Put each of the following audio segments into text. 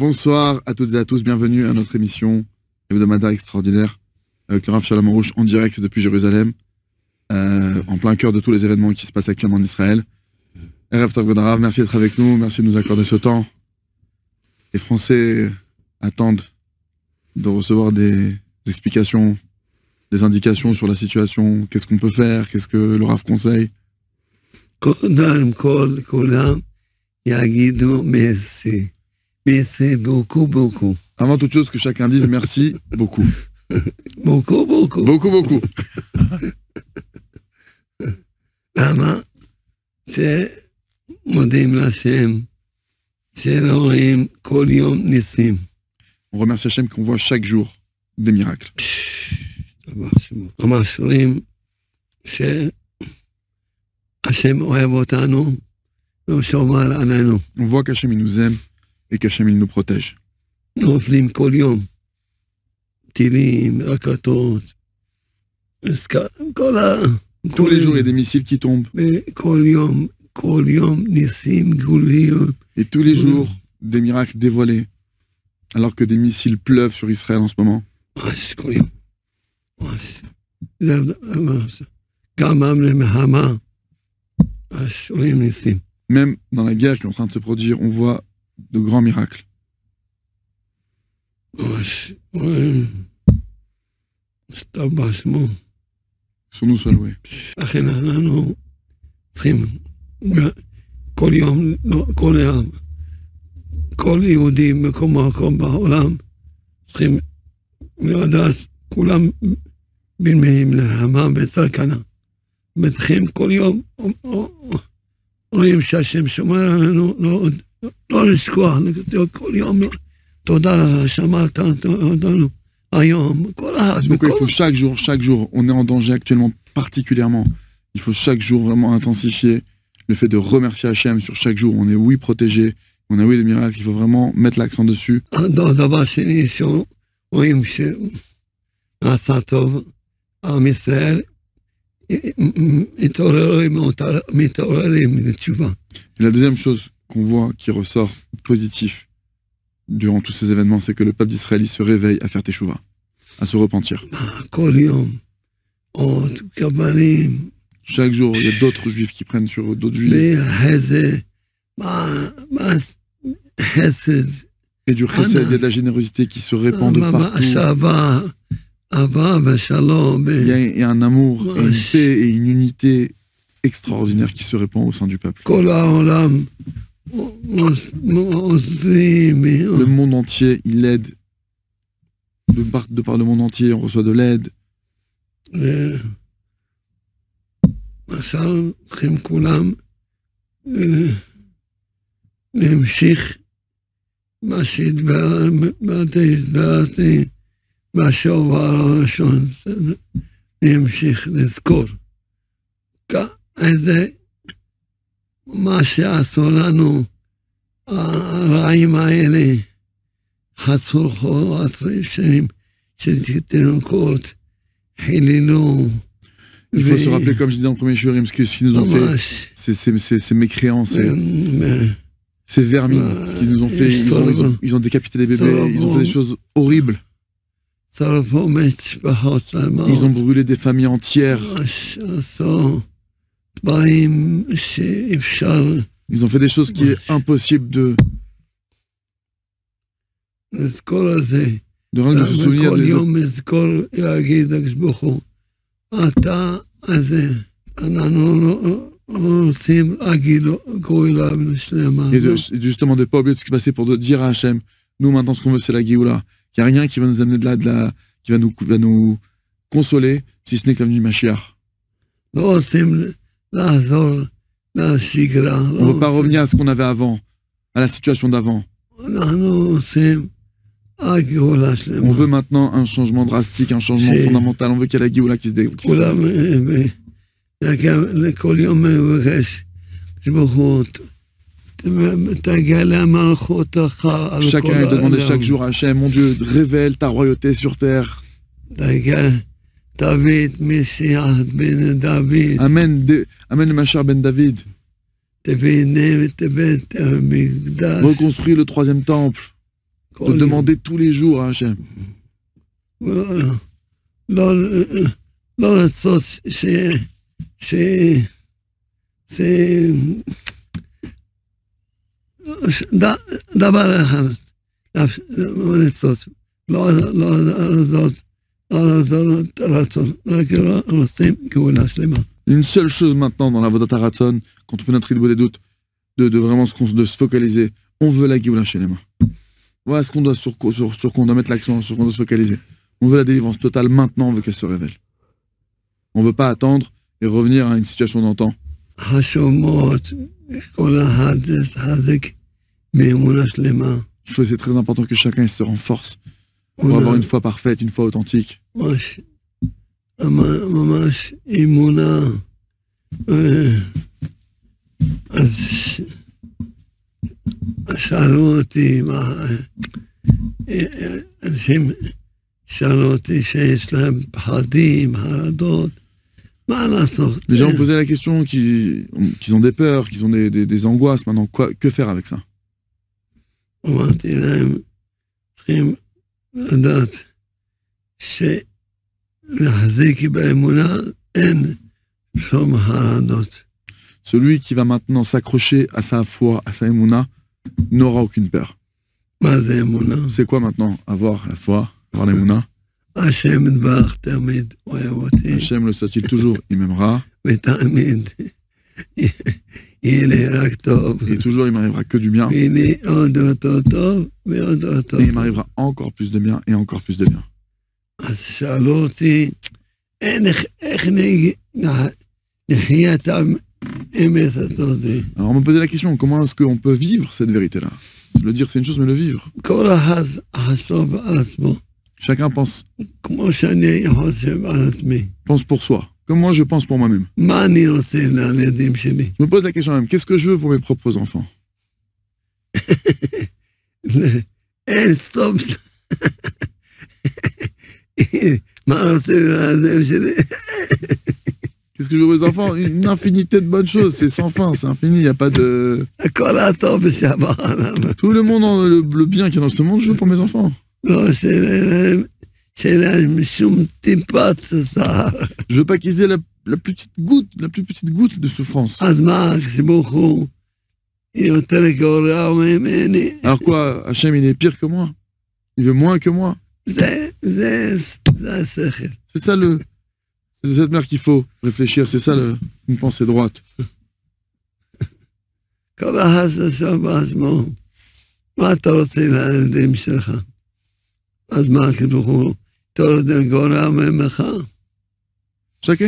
Bonsoir à toutes et à tous, bienvenue à notre émission hebdomadaire extraordinaire avec le Rav Shalom Arush en direct depuis Jérusalem, en plein cœur de tous les événements qui se passent actuellement en Israël. Erev Tov Rav, merci d'être avec nous, merci de nous accorder ce temps. Les Français attendent de recevoir des explications, des indications sur la situation, qu'est-ce qu'on peut faire, qu'est-ce que le Rav conseille. Merci beaucoup, beaucoup. Avant toute chose, que chacun dise merci beaucoup. beaucoup, beaucoup. Beaucoup, beaucoup. למה? שמודים להשם, שרואים כל יום ניסים. On remercie Hachem qu'on voit chaque jour des miracles. ממש רואים שהשם אוהב אותנו ושומר עלינו. On voit qu'Hachem il nous aime et qu'Hachem il nous protège. נופלים כל יום טילים, רקטות, כל ה... Tous les jours, il y a des missiles qui tombent. כל יום ניסים גלויים. Et tous les jours, des miracles dévoilés. Alors que des missiles pleuvent sur Israël en ce moment. ממש כל יום. ממש. גם למלחמה, רואים ניסים. Même dans la guerre qui est en train de se produire, on voit de grands miracles. ממש רואים. הסתבר שמו. Sur nous soit loué. לכן אנחנו צריכים כל יום, כל יהודי מקום בעולם צריכים לדעת כולם במלחמה בסכנה. וצריכים כל יום רואים שהשם שומר עלינו, לא לשכוח, כל יום תודה שמרת אותנו. Donc il faut chaque jour, on est en danger actuellement particulièrement. Il faut chaque jour vraiment intensifier le fait de remercier Hachem sur chaque jour. On est oui protégé, on a oui les miracles, il faut vraiment mettre l'accent dessus. דבר שני שרואים שנעשה טוב, עם ישראל מתעוררים לתשובה. Et la deuxième chose qu'on voit qui ressort positif durant tous ces événements, c'est que le peuple d'Israël se réveille à faire teshuva, à se repentir. Chaque jour, il y a d'autres juifs qui prennent sur d'autres juifs. Et du chesed, il y a de la générosité qui se répand de partout. Il y a un amour, et une paix et une unité extraordinaire qui se répand au sein du peuple. Le monde entier, il aide. De par le monde entier, on reçoit de l'aide. עכשיו צריכים כולם להמשיך מה שהתבארתי בשובר הראשון, להמשיך לזכור איזה מה שעשו לנו הרעים האלה, חצו 10 שנים של תינוקות, חיללו. Il faut se rappeler, comme je disais dans le premier shiurim, ce qu'ils nous ont fait, ces mécréants, ces vermines, ce qu'ils nous ont fait, ils ont décapité des bébés, ils ont fait des choses horribles. Ils ont brûlé des familles entières. Ils ont fait des choses qui est impossible de rien de se souvenir et justement de ne pas oublier de ce qui est passé pour dire à Hachem, nous maintenant ce qu'on veut c'est la Géoula, qu'il n'y a rien qui va nous amener qui va nous consoler si ce n'est que la venue du Mashiach. On ne veut pas revenir à ce qu'on avait avant, à la situation d'avant. On veut maintenant un changement drastique, un changement fondamental. On veut qu'il y ait la Géoula qui se dévoile. Chacun demande chaque jour à Hachem, mon Dieu, révèle ta royauté sur terre. David, Messiah ben David. Amen le Machar ben David. Reconstruis le troisième temple. de demander tous les jours à Hachem. לא לעשות דבר אחד, לא רצון, רק רוצים גאולה שלמה. Une seule chose maintenant dans la Vodat Haratzon, quand on fait notre Idbo des doutes, de vraiment de se focaliser, on veut la Géoula chez les mains. Voilà ce qu'on doit, sur quoi on doit mettre l'accent, sur quoi on doit se focaliser. On veut la délivrance totale maintenant, on veut qu'elle se révèle. On ne veut pas attendre et revenir à une situation d'antan. C'est très important que chacun se renforce pour avoir une foi parfaite, une foi authentique. שאלו אותי שיש להם פחדים, חרדות, מה לעשות? Les gens ont posé la question, qu'ils ont des peurs, qu'ils ont des angoisses. Maintenant, que faire avec ça? אמרתי להם, צריכים לדעת שלהחזיק באמונה אין שום חרדות. Celui qui va maintenant s'accrocher à sa foi, à sa émouna, n'aura aucune peur. C'est quoi maintenant? Avoir la foi, avoir l'émouna. Hachem le soit-il toujours, il m'aimera. Et toujours il m'arrivera que du bien. Et il m'arrivera encore plus de bien et encore plus de bien. Alors on me posait la question, comment est-ce qu'on peut vivre cette vérité-là? Le dire c'est une chose, mais le vivre. Chacun pense pour soi, comme moi je pense pour moi-même. Je me pose la question même, qu'est-ce que je veux pour mes propres enfants? Qu'est-ce que je veux pour mes enfants? Une infinité de bonnes choses, c'est sans fin, c'est infini, il n'y a pas de... Tout le monde, le bien qu'il y a dans ce monde, je veux pour mes enfants. Je veux pas qu'ils aient la plus petite goutte de souffrance. Alors quoi, Hachem il est pire que moi? Il veut moins que moi? C'est ça c'est de cette manière qu'il faut réfléchir, c'est ça une pensée droite. Chacun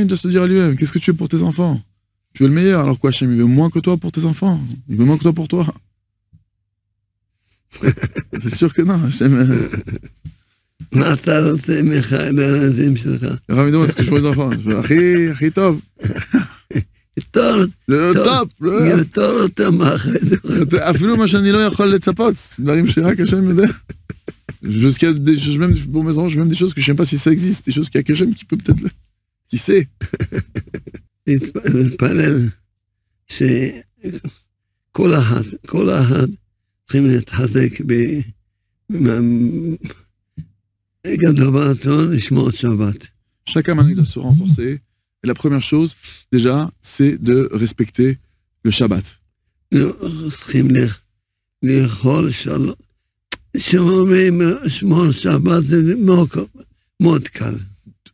doit se dire à lui-même, qu'est-ce que tu veux pour tes enfants? Tu veux le meilleur, alors quoi, Hachem, il veut moins que toi pour tes enfants? Il veut moins que toi pour toi? C'est sûr que non, Hachem... Rami demande ce que je veux pour les enfants. Je veux Achi Tov. Le top. Afilou ma שאני לא יכול לצפות. דברים שרק השם יודע. Jusqu'à des choses, même pour mes enfants, même des choses que je ne sais pas si ça existe, des choses qu'il y a que Hachem qui peut peut-être... Qui sait? להתפלל שכל אחד צריכים להתחזק Chacun maintenant doit se renforcer. Et la première chose, déjà, c'est de respecter le Shabbat.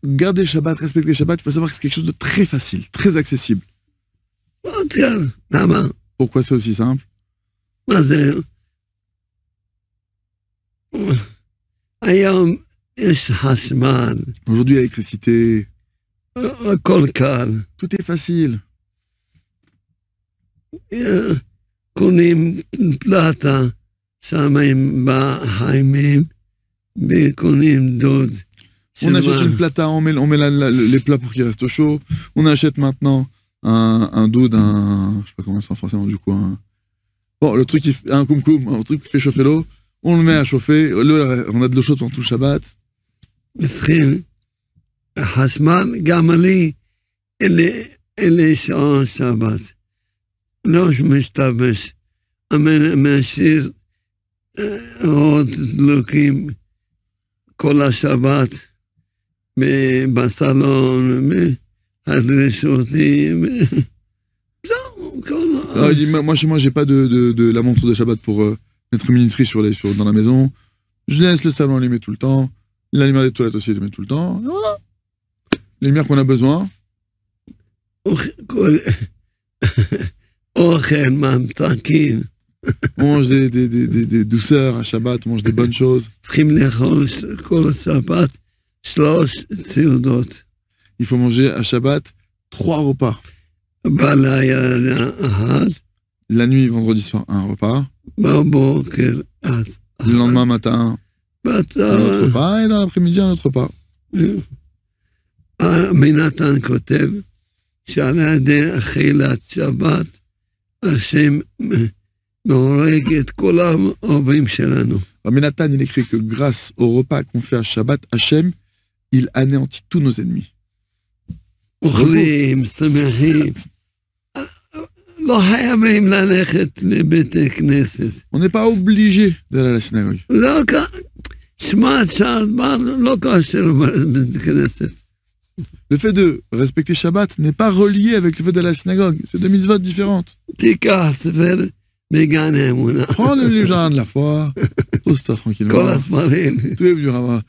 Garder Shabbat, respecter Shabbat, il faut savoir que c'est quelque chose de très facile, très accessible. Pourquoi c'est aussi simple? Aujourd'hui, l'électricité, tout est facile. On achète une plata, on met les plats pour qu'ils restent chauds. On achète maintenant un doud, je sais pas comment c'est en français, du coup, bon, le truc un koum-koum, un truc qui fait chauffer l'eau. On le met à chauffer, on a de l'eau chaude pendant tout le Shabbat. עוד דלוקים כל השבת בסלון, הדרישותים, זהו, כל... Alors, il dit, moi, chez moi, j'ai pas de la montre de Shabbat pour mettre minuterie dans la maison. Je laisse le salon allumé tout le temps. La lumière des toilettes aussi allumée tout le temps. Et voilà. Les lumières qu'on a besoin. אוכל, ממתקים. On mange des douceurs à Shabbat, on mange des bonnes choses. צריכים לאכול כל השבת 3 סעודות. Il faut manger à Shabbat 3 repas. בלילה אחד. La nuit, vendredi soir, un repas. בבוקר Le lendemain matin, un autre repas. Et dans l'après-midi, un autre repas. מנתן כותב שעל ידי אכילת שבת השם מהורג את כל האויבים שלנו. Rabbi Nathan, il écrit que grâce au repas qu'on fait à Shabbat, Hachem, il anéantit tous nos ennemis. אוכלים, שמחים, לא חייבים ללכת לבית הכנסת. On n'est pas obligé d'aller à la synagogue. לא, שבת שבת לא קשור לבית הכנסת. Le fait de respecter Shabbat n'est pas relié avec le fait d'aller à la synagogue. C'est deux mitzvot différentes. תיקח ספר בגן האמונה. Prends le livre de la foi, pose-toi tranquillement. כל הספרים. Tous les livres, Rava.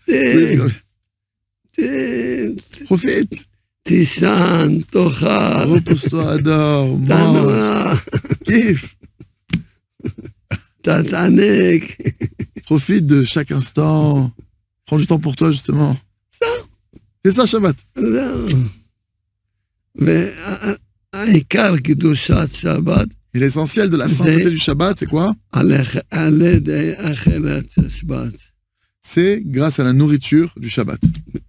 Profite. תישן, תאכל. Repose-toi, adore, mange, תנוע. kiffe. תתענג. Profite de chaque instant. Prends du temps pour toi, justement. C'est ça, Shabbat. זהו. והעיקר קדושת שבת, Et l'essentiel de la sainteté du Shabbat, c'est quoi? על ידי אכילת השבת. C'est grâce à la nourriture du Shabbat.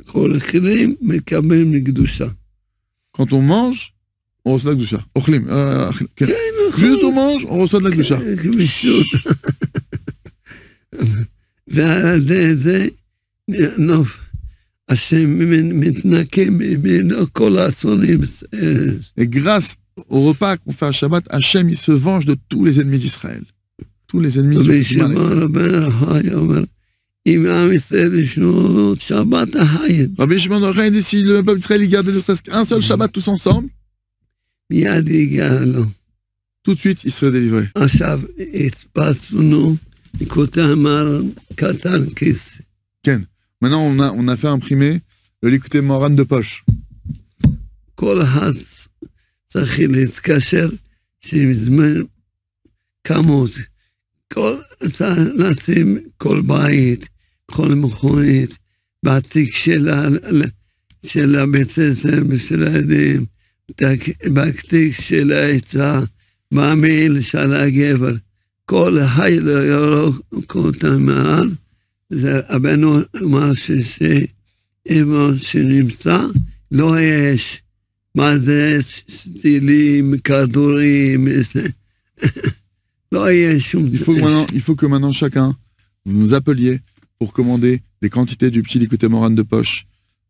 כל אכילים מקבלים לקדושה. Quand on mange, on reçoit de la Gdusha. Ochlim. Juste on mange, on reçoit de la Gdusha. גמישות. ועל ידי זה, השם מתנקה מכל האסונים. Et grâce au repas qu'on fait à Shabbat, Hachem, il se venge de tous les ennemis d'Israël. Tous les ennemis qui ont fait du mal à Israël. אם עם ישראל ישנו שבת החיים. Rabbi Shimon Ocher dit si le peuple d'Israël gardait ne serait-ce qu'un seul Shabbat tous ensemble, מיד יגיע לו. tout de suite, il serait délivré. עכשיו הדפסנו ליקוטי מוהר"ן קטן כיס. Ken. Maintenant, on a fait imprimer le Likutei Moharan de poche. כל אחד צריך להתקשר שמזמן כמות. לשים כל בית, כל מכונית, בתיק של הבית ספר ושל הילדים, בתיק של העצה, במעיל של הגבר. כל החי לא ירוק אותם מעל, זה הבנו אמר שאימו שנמצא, לא יש. מה זה סטילים, כדורים, Il faut que maintenant chacun, vous nous appeliez pour commander des quantités du petit Likutei Moharan de poche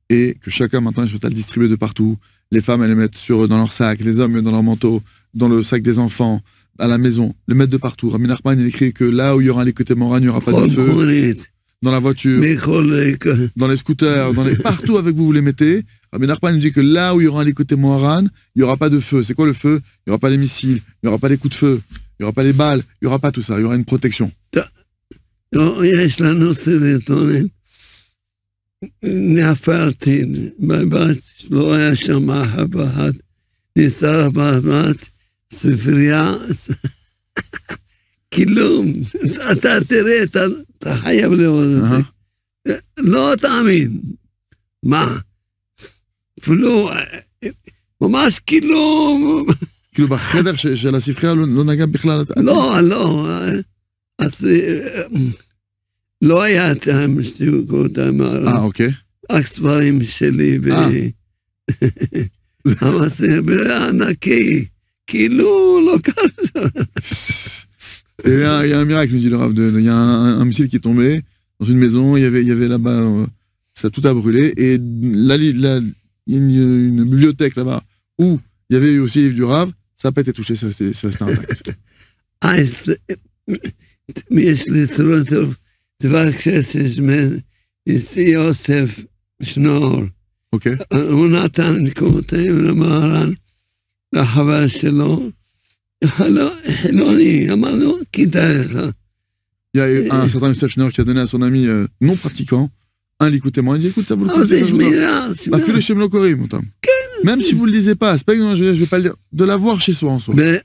et que chacun maintenant soit à le distribuer de partout. Les femmes, elles le mettent dans leur sac, les hommes dans leur manteau, dans le sac des enfants, à la maison, le mettre de partout. Rabbi Nachman, il écrit que là où il y aura un Likutei Moharan, il n'y aura pas de feu. Dans la voiture, dans les scooters, partout avec vous les mettez. Rabbi Nachman nous dit que là où il y aura un Likutei Moharan, il n'y aura pas de feu. C'est quoi le feu? Il n'y aura pas les missiles, il n'y aura pas les coups de feu. Il n'y aura pas les balles, il n'y aura pas tout ça, il y aura une protection. יש לנו סרטונים, נפלתי בבת, לא היה שם אף אחד, ניסה בבת, ספרייה, כלום, אתה תראה, אתה חייב לראות את זה, לא תאמין, מה? אפילו, ממש כלום, כאילו בחדר של הספרייה לא נגע בכלל? לא, אז לא היה את המסתיקות, אוקיי. הספרים שלי, המסתיקות ענקי, כאילו לא קרה. Il y a un miracle, nous dit le Rav. Il y a un missile qui est tombé dans une maison, il y avait là-bas, ça tout a brûlé, et là, il y a une bibliothèque là-bas où il y avait aussi les livres du Rav. Ça n'a pas été touché, ça restait intact. יש לי דבר כסף מנשיא יוסף שנור. Ok. הוא נתן מקומותיהם למהר"ן, לחבר שלו, חילוני, אמר לו, כדאי לך. Il y a eu un certain Yosef Schneur qui a donné à son ami non pratiquant un likut témoin. Il dit écoute, ça vaut le coup. Bah, fais le Shem Lo Korim, mon tam. Même si vous le lisez pas, c'est pas que je vais pas le dire, de l'avoir chez soi en soi. Et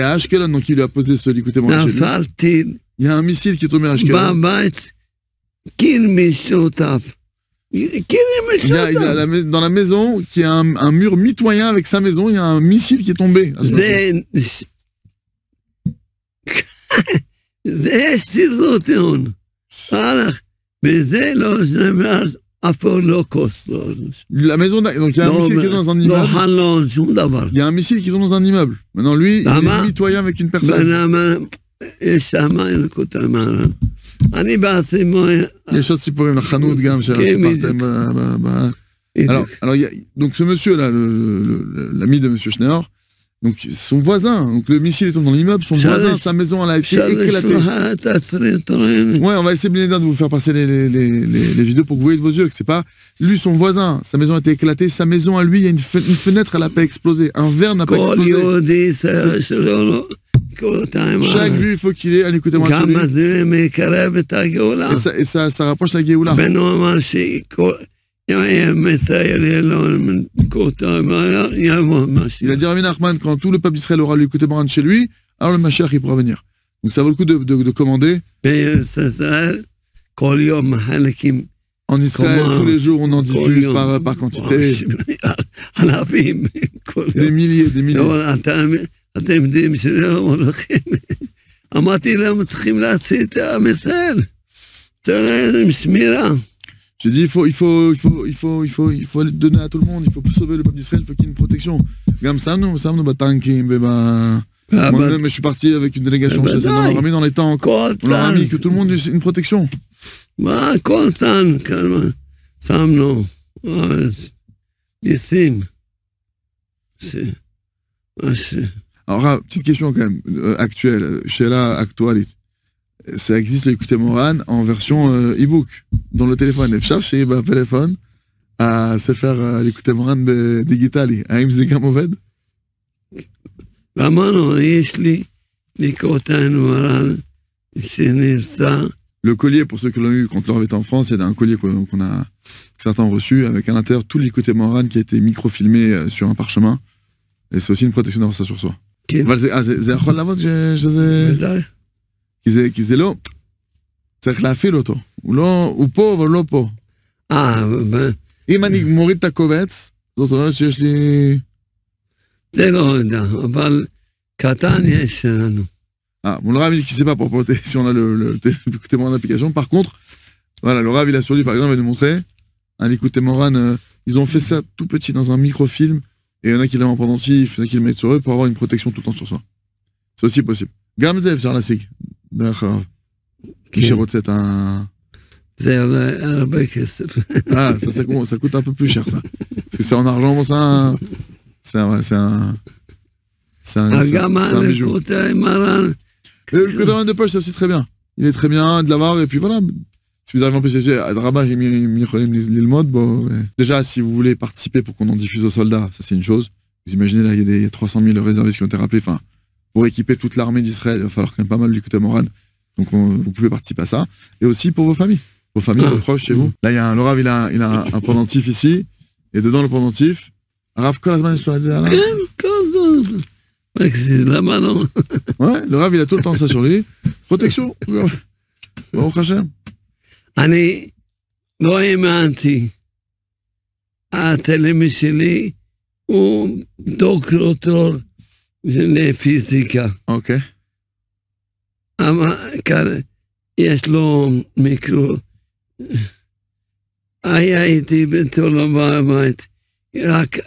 à Ashkelon, donc il lui a posé ce likut témoin chez lui. Il y a un missile qui est tombé à Ashkelon. Dans la maison, qui a un mur mitoyen avec sa maison, il y a un missile qui est tombé. La maison, donc il y a un missile qui est dans un immeuble. Il y a un missile qui est dans un immeuble. Maintenant, lui, il est mitoyen avec une personne. Les choses si pour une chanout gam alors donc ce monsieur là, l'ami de monsieur Schneur, donc son voisin, donc le missile est tombé dans l'immeuble, son voisin, sa maison elle a été éclatée. Ouais, on va essayer bien de vous faire passer les vidéos pour que vous voyez de vos yeux que c'est pas lui, son voisin, sa maison a été éclatée, sa maison à lui, il y a une fenêtre, elle n'a pas explosé, un verre n'a pas explosé. Chaque juif, il faut qu'il ait un écoutez-moi chez lui. Et ça rapproche la Géoula. Il a dit Rabbi Nachman, quand tout le peuple d'Israël aura l'écouté Moran chez lui, alors le Mashiach il pourra venir. Donc ça vaut le coup de commander. En Israël, tous les jours, on en diffuse par quantité. Des milliers. אתם יודעים שלא הולכים. אמרתי להם, צריכים להציל את עם ישראל. צריך עם שמירה. J'ai dit, il faut donner à tout le monde, il faut sauver le peuple d'Israël, il faut qu'il y ait une protection. Gam Samnou, Batankim, moi-même, je suis parti avec une délégation chez dans leur armée dans les tanks. On leur a mis que tout le monde ait une protection. Constant, Samnou, Yessim. Alors, petite question quand même, actuelle, chez la Actualit. Ça existe l'écouté Moran en version e-book, dans le téléphone. אפשר שיהיה בפלאפון, הספר l'écouté Moran דיגיטלי. האם זה גם עובד? אמרנו, יש לי לקוטן מורן שנרצה. Le collier, pour ceux qui l'ont eu quand leur avait été en France, c'est un collier qu'on a certains ont reçu, avec à l'intérieur tout l'écouté Moran qui a été microfilmé sur un parchemin. Et c'est aussi une protection d'avoir ça sur soi. אבל זה יכול לעבוד שזה... כי זה לא... צריך להפעיל אותו. הוא פה, אבל לא פה. אם אני מוריד את הקובץ, זאת אומרת שיש לי... זה לא יודע, אבל קטן יש לנו. Bon, le Rav, il dit qu'il ne sait pas pour porter si on a le témoin d'application. Par contre, voilà, le Rav, il a sur lui, par exemple, il va nous montrer un écoute Moran. Ils ont fait ça tout petit dans un microfilm. Et il y en a qui l'ont en pendentif, il y en a qui le mettent sur eux pour avoir une protection tout le temps sur soi. C'est aussi possible. Gamzev sur la SIG. D'accord. Qui c'est un... Ah, ça coûte un peu plus cher, ça. Parce que c'est en argent, bon, c'est un bijou. Le commandant de poche, c'est aussi très bien. Il est très bien de l'avoir, et puis voilà. Si vous arrivez en PCG, à Rabat, j'ai mis le mode. Bon, déjà, si vous voulez participer pour qu'on en diffuse aux soldats, ça c'est une chose. Vous imaginez, là, il y a 300 000 réservistes qui ont été rappelés. Enfin, pour équiper toute l'armée d'Israël, il va falloir quand même pas mal d'écouter Moran. Donc, vous pouvez participer à ça. Et aussi pour vos familles. Vos familles, vos proches, chez vous. Là, il y a le Rav, il a un pendentif ici. Et dedans, le pendentif, Rav Kolazman, je te l'ai dit, là. Ouais, le Rav, il a tout le temps ça sur lui. Protection. Bon, Hachem. אני לא האמנתי. התלמיד שלי הוא דוקטור לפיזיקה. אוקיי. יש לו מיקרו. הייתי בתור בבית. רק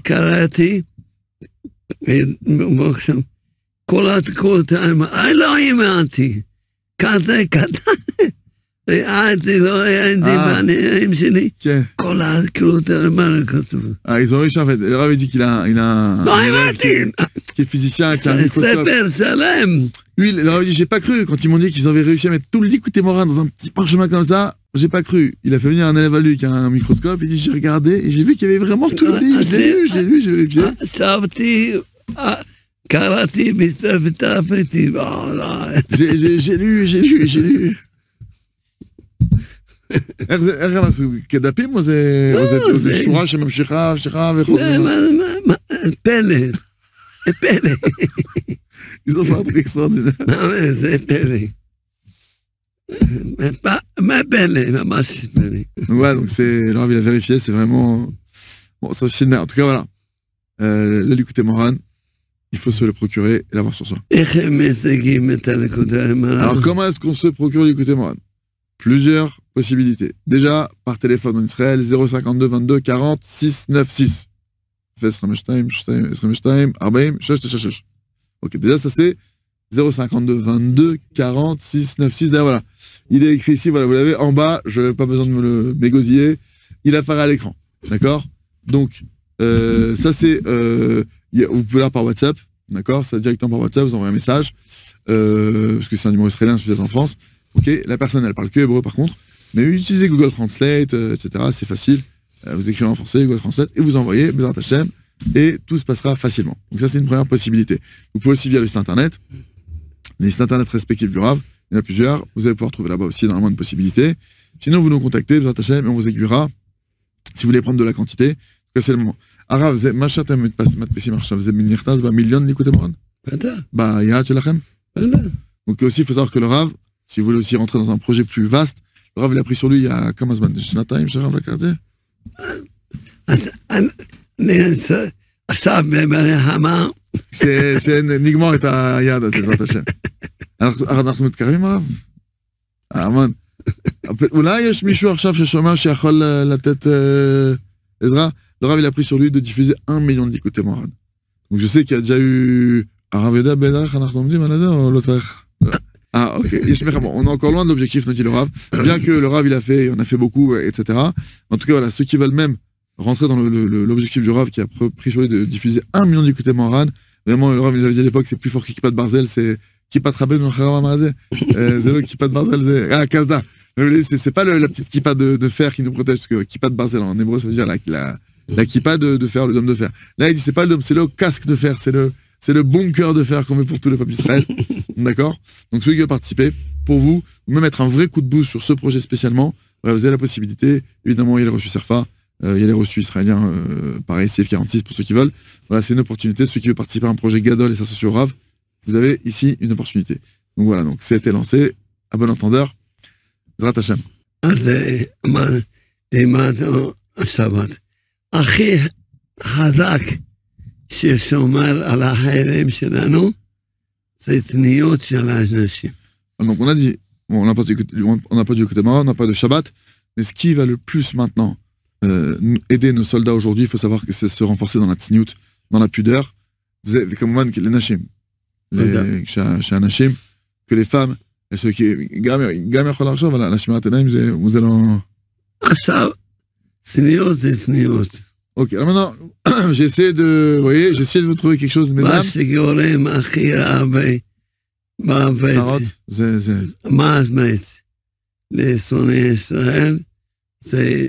קראתי, כל התקועות, אני לא האמנתי. כזה קטן. זה לא היה בעיניים שלי. כל הקריאות, מה כתוב? Ils ont réussi en fait. Le Rav dit qu'il a... לא האמנתי! qui est physicien, qui a un microscope. ספר שלם. Lui, il leur a dit, j'ai pas cru. Quand ils m'ont dit qu'ils avaient réussi à mettre tout le Likutei Moharan dans un petit parchemin comme ça, j'ai pas cru. Il a fait venir un élève à lui qui a un microscope, il dit, j'ai regardé et j'ai vu qu'il y avait vraiment tout le livre. J'ai lu, j'ai vérifié. חשבתי, קראתי ותפתי, J'ai lu. איך הם עשו? כדפים או זה שורה שממשיכה וחוזרת? פלא. Ils ont fait un truc extraordinaire. זה פלא. מה פלא? ממש פלא. Ouais, donc c'est. Alors, il a vérifié, c'est vraiment. Bon, ça aussi, en tout cas, voilà. Le Likutei Moharan, il faut se le procurer et l'avoir sur soi. איך הם משיגים את הליקוטי מוהר"ן? Alors, comment est-ce qu'on se procure le Likutei Moharan? Plusieurs possibilités. Déjà, par téléphone en Israël, 052 22 40 696. Ok, déjà, ça c'est 052 22 40 696. D'ailleurs, voilà. Il est écrit ici, voilà, vous l'avez en bas, je n'ai pas besoin de me le mégosiller. Il apparaît à l'écran. D'accord? Donc, ça c'est. Vous pouvez l'avoir par WhatsApp. D'accord? Ça directement par WhatsApp, vous envoyez un message. Parce que c'est un numéro israélien, si vous êtes en France. Ok, la personne, elle parle que hébreu par contre. Mais utilisez Google Translate, etc. C'est facile. Vous écrivez en français, Google Translate, et vous envoyez Bezrat Hashem, et tout se passera facilement. Donc ça, c'est une première possibilité. Vous pouvez aussi via le site internet. Les sites internet respectifs du Rav, il y en a plusieurs. Vous allez pouvoir trouver là-bas aussi normalement une possibilité. Sinon, vous nous contactez, Bezrat Hashem, et on vous aiguillera. Si vous voulez prendre de la quantité, en tout cas, c'est le moment. Arav, machin, t'as matpessi marcha, vous avez minirtaz, million de Likutei Moharan. Bah, y'a, tu l'as. Donc aussi, il faut savoir que le Rav, si vous voulez aussi rentrer dans un projet plus vaste, le Rav, il a pris sur lui il y a combien de semaines? Shnataim, chez Rav Lakarté? שנגמור את היד הזה, בעזרת השם. אנחנו מתקרבים, הרב? אמן. אולי יש מישהו עכשיו ששומע שיכול לתת עזרה? Le Rav, il a pris sur lui de diffuser 1 million de Likutei Moharan. Donc je sais qu'il y a déjà eu... הרב יודע בדרך אנחנו עומדים על זה או לא צריך? Ah, ok. On est encore loin de l'objectif, nous dit le Rav. Bien que le Rav, il en a fait beaucoup, etc. En tout cas, voilà, ceux qui veulent même rentrer dans l'objectif du Rav qui a pris sur lui de diffuser 1 million de Likutei Moharan, vraiment, le Rav, il avait dit à l'époque, c'est plus fort que Kippat Barzel, c'est Kippat Rabbeinu Charav Amazé. C'est le Kippat Barzel, c'est. Ah, Kazda. C'est pas la petite kippa de fer qui nous protège, parce que Kippat Barzel en hébreu, ça veut dire la kippa de fer, le dôme de fer. Là, il dit, c'est pas le dôme, c'est le casque de fer, c'est le bunker de fer qu'on met pour tout le peuple d'Israël. D'accord? Donc, ceux qui veulent participer, pour vous, ou même mettre un vrai coup de boost sur ce projet spécialement, voilà, vous avez la possibilité. Évidemment, il y a les reçus Serfa, il y a les reçus israéliens, pareil, CF46 pour ceux qui veulent. Voilà, c'est une opportunité. Ceux qui veulent participer à un projet Gadol et s'associer au Rav, vous avez ici une opportunité. Donc voilà, donc c'était lancé. À bon entendeur, Bezrat Hashem. אז לימדנו השבת. הכי חזק ששומר על החיילים שלנו, זה צניעות של האנשים. Donc on a dit, bon, on n'a pas du Likutei Moharan, on n'a pas de Shabbat, mais ce qui va le plus maintenant aider nos soldats aujourd'hui, il faut savoir que c'est se renforcer dans la tzniut, dans la pudeur. C'est comme les Nashim, chez Nashim, que les femmes, et ceux qui, גם יכול לחשוב על השמירת עיניים, זה לא... עכשיו, צניעות זה צניעות. Ok, alors maintenant, j'essaie de vous trouver quelque chose, mesdames. מה שגורם הכי הרבה מוות, מוות לשונאי ישראל, זה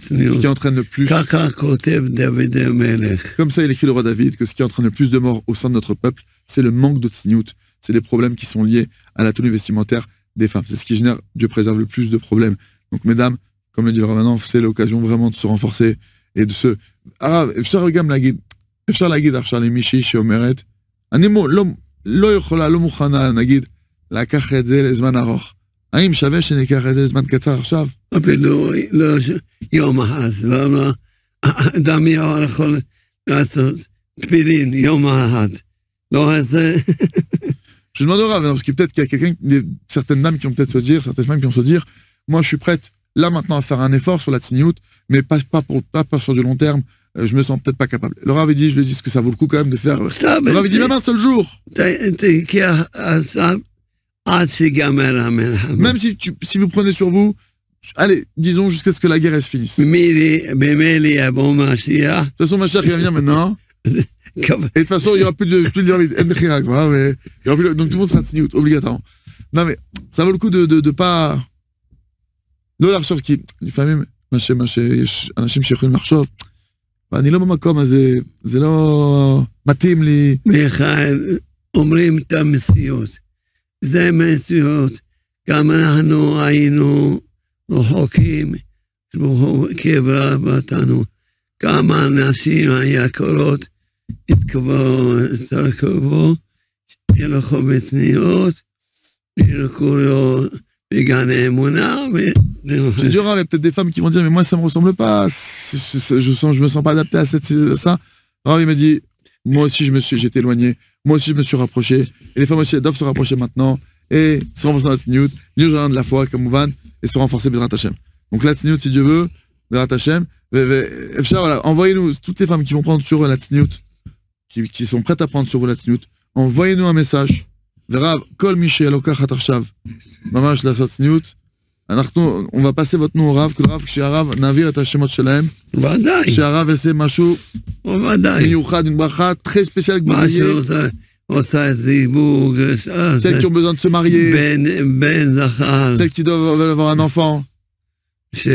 צניעות. Ce qui entraîne le plus, ככה כותב דוד המלך. comme ça il écrit le roi David, que ce qui entraîne le plus de morts au sein de notre peuple, c'est le manque de tzniut, c'est les problèmes qui sont liés à la tenue vestimentaire des femmes. C'est ce qui génère, Dieu préserve le plus de problèmes. Donc mesdames, comme le dit le Rav, c'est l'occasion vraiment de se renforcer et de se... אפשר גם להגיד, אפשר להגיד עכשיו למישהי שאומרת, אני לא יכולה, לא מוכנה, נגיד, לקח את זה לזמן ארוך. האם שווה שניקח את זה לזמן קצר עכשיו? אפילו לא יום אחד, לא, אדם יכול לעשות תפילין יום אחד. לא, זה... Je demande au Rav, parce que peut-être qu'il y a certaines dames qui vont peut-être se dire, certaines femmes qui vont se dire, moi je suis prête là maintenant à faire un effort sur la tzniut, mais pas sur du long terme, je me sens peut-être pas capable. Le Rav dit, je lui dis que ça vaut le coup quand même de faire... Le Rav dit même un seul jour. Même si vous prenez sur vous, allez, disons jusqu'à ce que la guerre elle se finisse. De toute façon, Mashiach, il va venir maintenant. Et de toute façon, il n'y aura plus de Diramid. Donc tout le monde sera tzniut, obligatoirement. Non, mais ça vaut le coup de pas... לא לחשוב, כי לפעמים יש אנשים שיכולים לחשוב, ואני לא במקום הזה, זה לא מתאים לי. מיכאל, אומרים את המציאות. זה מציאות. גם אנחנו היינו רחוקים, קברה בתנו. כמה אנשים היקרות התקרבו, ילכו בצניעות, ילכו בגן האמונה. J'ai dit, il y a peut-être des femmes qui vont dire, mais moi ça me ressemble pas, je me sens pas adapté à ça. Alors il m'a dit, moi aussi j'étais éloigné, moi aussi je me suis rapproché, et les femmes aussi elles doivent se rapprocher maintenant, et se renforcer dans la tzniut, de la foi comme Mouvan, et se renforcer Bezrat Hashem. Donc la tzniut si Dieu veut, Bezrat Hashem, voilà, envoyez-nous, toutes les femmes qui vont prendre sur la tzniut, qui sont prêtes à prendre sur la tzniut, envoyez-nous un message, Verav, Kol Michel Lokachat Arshav, Mamash la tzniut. On va passer votre nom au Rav, que le Rav, chez Arav, Navir et Hashemot Shalem. Chez Arav, c'est Machou. Miyouchad, une bracha très spéciale que vous voyez. Celles qui ont besoin de se marier. Celles qui doivent avoir un enfant. Celles qui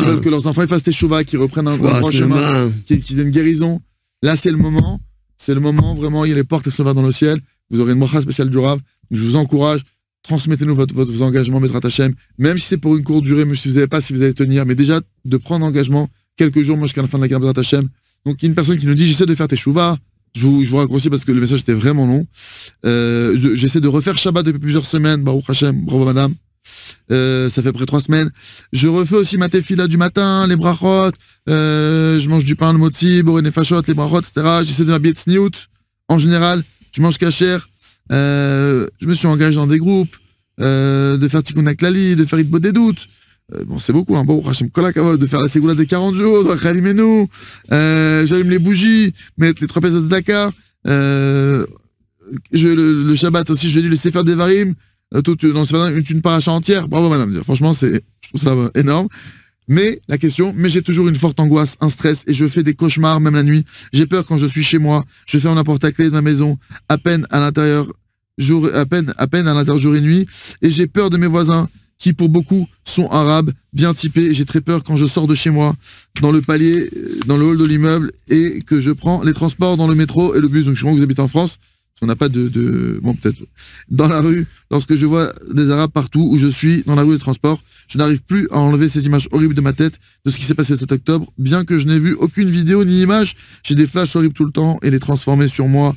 veulent que leurs enfants fassent teshuva, qui reprennent un grand chemin, qu'ils aient une guérison. Là, c'est le moment. C'est le moment, vraiment, il y a les portes, elles sont ouvertes dans le ciel. Vous aurez une bracha spéciale du Rav. Je vous encourage, transmettez-nous vos engagements, Bezrat Hashem, même si c'est pour une courte durée, même si vous n'avez pas, si vous allez tenir, mais déjà de prendre engagement quelques jours, moi jusqu'à la fin de la guerre, Bezrat Hashem. Donc il y a une personne qui nous dit, j'essaie de faire teshuva, je vous raccourcis parce que le message était vraiment long. J'essaie de refaire Shabbat depuis plusieurs semaines, Baruch Hashem, bravo madame. Ça fait près de 3 semaines. Je refais aussi ma tefila du matin, les brachot, je mange du pain, le motzi, boré nefashot, les brachot, etc. J'essaie de m'habiller tzniut, en général, je mange kasher. Je me suis engagé dans des groupes, de faire Tikkun HaKlali, de faire Hitbot des doutes. Bon, c'est beaucoup, hein. Bon, Hachem Kol HaKavod, de faire la Ségoula des 40 jours, de Chalimenu, j'allume les bougies, mettre les 3 pièces de Tzedaka, le Shabbat aussi, je lis le Sefer Devarim, une paracha entière. Bravo, madame. Franchement, je trouve ça énorme. Mais, la question, j'ai toujours une forte angoisse, un stress, et je fais des cauchemars, même la nuit. J'ai peur quand je suis chez moi, je ferme la porte à clé de ma maison, à peine à l'intérieur, jour et nuit, et j'ai peur de mes voisins, qui pour beaucoup sont arabes, bien typés, et j'ai très peur quand je sors de chez moi, dans le palier, dans le hall de l'immeuble, et que je prends les transports dans le métro et le bus. Donc je crois que vous habitez en France, on n'a pas bon, peut-être, dans la rue, lorsque je vois des arabes partout, où je suis, dans la rue des transports, je n'arrive plus à enlever ces images horribles de ma tête, de ce qui s'est passé le 7 octobre, bien que je n'ai vu aucune vidéo ni image, j'ai des flashs horribles tout le temps, et les transformer sur moi,